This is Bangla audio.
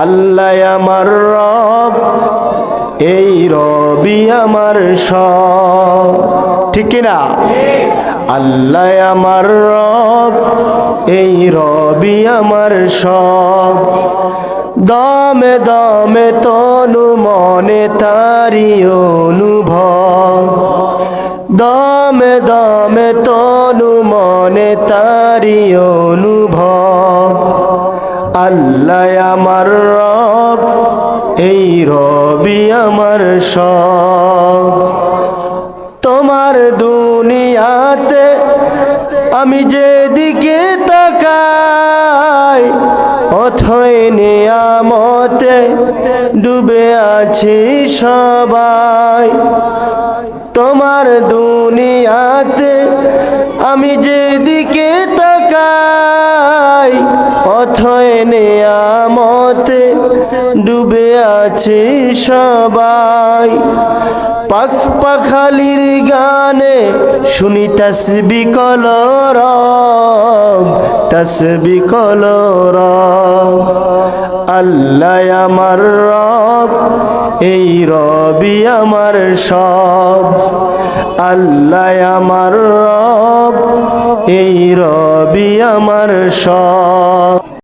আল্লাহ আমার রব, এই রবি আমার সব। ঠিক কিনা? আল্লাহ আমার রব, এই রবি আমার সব। দমে দমে তনু মনে তারি অনুভব, দমে দমে তনু মনে তারি অনুভব। আল্লাহ আমার রব, এই রবি আমার সব। তোমার দুনিয়াতে আমি যেদিকে তাকাই, অথই নিয়ামতে ডুবে আছি সবাই। তোমার দুনিয়াতে আমি যেদিকে তাকাই, অথই নিয়ামতে ডুবে আছি সবাই। পাখ পাখালির গানে শুনি তাসবিহ কলরব, তাসবিহ কলরব। আল্লাহ আমার রব, এই রবি আমার সব। আল্লাহ আমার রব, এই রবি আমার সব।